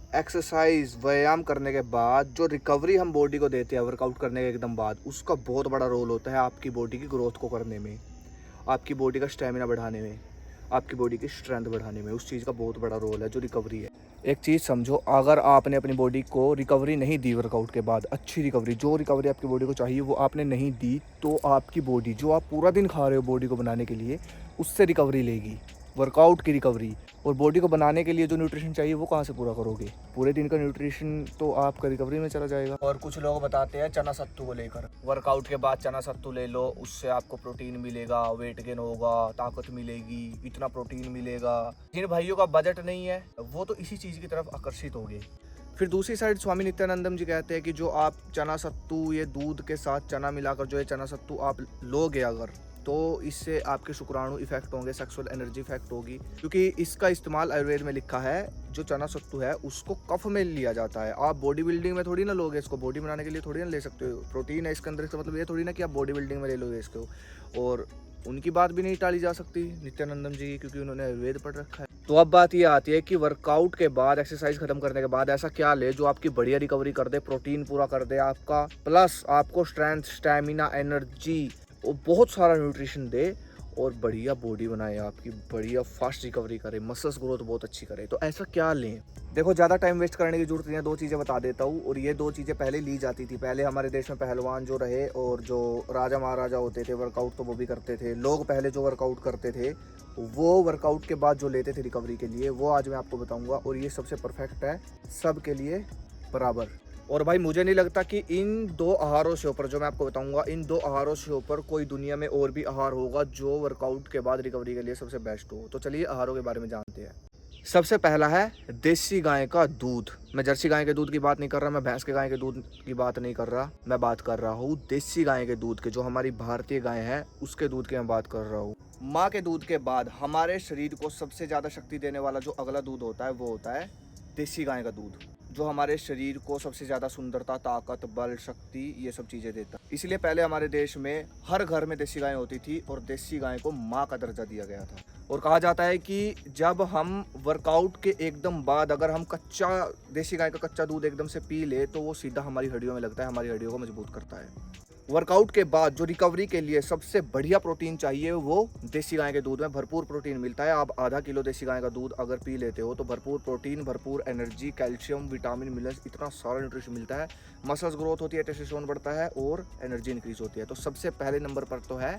Exercise व्यायाम करने के बाद जो रिकवरी हम बॉडी को देते हैं वर्कआउट करने के एकदम बाद, उसका बहुत बड़ा रोल होता है आपकी बॉडी की ग्रोथ को करने में, आपकी बॉडी का स्टेमिना बढ़ाने में, आपकी बॉडी की स्ट्रेंथ बढ़ाने में। उस चीज़ का बहुत बड़ा रोल है जो रिकवरी है। एक चीज़ समझो, अगर आपने अपनी बॉडी को रिकवरी नहीं दी वर्कआउट के बाद, अच्छी रिकवरी, जो रिकवरी आपकी बॉडी को चाहिए वो आपने नहीं दी, तो आपकी बॉडी जो आप पूरा दिन खा रहे हो बॉडी को बनाने के लिए, उससे रिकवरी लेगी, वर्कआउट की रिकवरी। और बॉडी को बनाने के लिए जो न्यूट्रिशन चाहिए वो कहाँ से पूरा करोगे? पूरे दिन का न्यूट्रिशन तो आपका रिकवरी में चला जाएगा। और कुछ लोग बताते हैं चना सत्तू को लेकर, वर्कआउट के बाद चना सत्तू ले लो, उससे आपको प्रोटीन मिलेगा, वेट गेन होगा, ताकत मिलेगी, इतना प्रोटीन मिलेगा। जिन भाइयों का बजट नहीं है वो तो इसी चीज़ की तरफ आकर्षित हो गए। फिर दूसरी साइड स्वामी नित्यानंदम जी कहते हैं कि जो आप चना सत्तू, ये दूध के साथ चना मिलाकर जो ये चना सत्तू आप लोगे अगर, तो इससे आपके शुक्राणु इफेक्ट होंगे, सेक्सुअल एनर्जी इफेक्ट होगी। क्योंकि इसका इस्तेमाल आयुर्वेद में लिखा है, जो चना सत्तू है उसको कफ में लिया जाता है। आप बॉडी बिल्डिंग में थोड़ी ना लोगे इसको, बॉडी बनाने के लिए थोड़ी ना ले सकते हो। प्रोटीन है इसके अंदर, इसका मतलब ये थोड़ी ना कि आप बॉडी बिल्डिंग में ले लोगे इसको। और उनकी बात भी नहीं टाली जा सकती नित्यानंदम जी की, क्योंकि उन्होंने आयुर्वेद पढ़ रखा है। तो अब बात ये आती है कि वर्कआउट के बाद, एक्सरसाइज खत्म करने के बाद ऐसा क्या ले जो आपकी बढ़िया रिकवरी कर दे, प्रोटीन पूरा कर दे आपका, प्लस आपको स्ट्रेंथ, स्टैमिना, एनर्जी और बहुत सारा न्यूट्रिशन दे, और बढ़िया बॉडी बनाए, आपकी बढ़िया फास्ट रिकवरी करे, मसल्स ग्रोथ बहुत अच्छी करे। तो ऐसा क्या लें? देखो, ज़्यादा टाइम वेस्ट करने की जरूरत नहीं है, दो चीज़ें बता देता हूँ। और ये दो चीज़ें पहले ली जाती थी। पहले हमारे देश में पहलवान जो रहे और जो राजा महाराजा होते थे, वर्कआउट तो वो भी करते थे। लोग पहले जो वर्कआउट करते थे वो वर्कआउट के बाद जो लेते थे रिकवरी के लिए, वो आज मैं आपको बताऊँगा। और ये सबसे परफेक्ट है, सब के लिए बराबर। और भाई मुझे नहीं लगता कि इन दो आहारों से ऊपर जो मैं आपको बताऊंगा, इन दो आहारों से ऊपर कोई दुनिया में और भी आहार होगा जो वर्कआउट के बाद रिकवरी के लिए सबसे बेस्ट हो। तो चलिए आहारों के बारे में जानते हैं। सबसे पहला है देसी गाय का दूध। मैं जर्सी गाय के दूध की बात नहीं कर रहा, मैं भैंस के गाय के दूध की बात नहीं कर रहा, मैं बात कर रहा हूँ देसी गाय के दूध के, जो हमारी भारतीय गाय है उसके दूध की मैं बात कर रहा हूँ। माँ के दूध के बाद हमारे शरीर को सबसे ज़्यादा शक्ति देने वाला जो अगला दूध होता है वो होता है देसी गाय का दूध, जो हमारे शरीर को सबसे ज़्यादा सुंदरता, ताकत, बल, शक्ति, ये सब चीज़ें देता। इसलिए पहले हमारे देश में हर घर में देसी गाय होती थी और देसी गाय को माँ का दर्जा दिया गया था। और कहा जाता है कि जब हम वर्कआउट के एकदम बाद अगर हम कच्चा देसी गाय का कच्चा दूध एकदम से पी ले तो वो सीधा हमारी हड्डियों में लगता है, हमारी हड्डियों को मजबूत करता है। वर्कआउट के बाद जो रिकवरी के लिए सबसे बढ़िया प्रोटीन चाहिए वो देसी गाय के दूध में भरपूर प्रोटीन मिलता है। आप आधा किलो देसी गाय का दूध अगर पी लेते हो तो भरपूर प्रोटीन, भरपूर एनर्जी, कैल्शियम, विटामिन, मिनरल्स, इतना सारा न्यूट्रिशन मिलता है। मसल्स ग्रोथ होती है, टेस्टोस्टेरोन बढ़ता है और एनर्जी इंक्रीज होती है। तो सबसे पहले नंबर पर तो है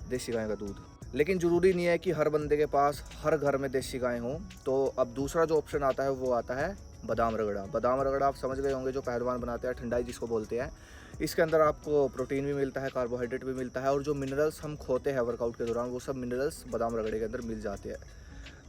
देसी गाय का दूध। लेकिन ज़रूरी नहीं है कि हर बंदे के पास हर घर में देसी गाय हो। तो अब दूसरा जो ऑप्शन आता है वो आता है बादाम रगड़ा। बादाम रगड़ा आप समझ गए होंगे, जो पहलवान बनाते हैं, ठंडाई जिसको बोलते हैं। इसके अंदर आपको प्रोटीन भी मिलता है, कार्बोहाइड्रेट भी मिलता है, और जो मिनरल्स हम खोते हैं वर्कआउट के दौरान वो सब मिनरल्स बादाम रगड़े के अंदर मिल जाते हैं।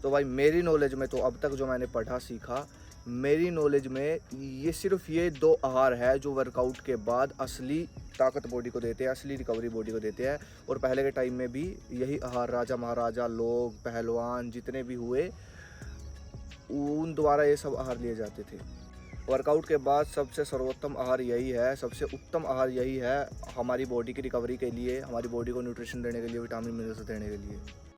तो भाई मेरी नॉलेज में तो अब तक जो मैंने पढ़ा सीखा, मेरी नॉलेज में ये सिर्फ ये दो आहार है जो वर्कआउट के बाद असली ताकत बॉडी को देते हैं, असली रिकवरी बॉडी को देते हैं। और पहले के टाइम में भी यही आहार राजा महाराजा लोग, पहलवान जितने भी हुए, उन द्वारा ये सब आहार लिए जाते थे। वर्कआउट के बाद सबसे सर्वोत्तम आहार यही है, सबसे उत्तम आहार यही है हमारी बॉडी की रिकवरी के लिए, हमारी बॉडी को न्यूट्रिशन देने के लिए, विटामिन मिनरल्स देने के लिए।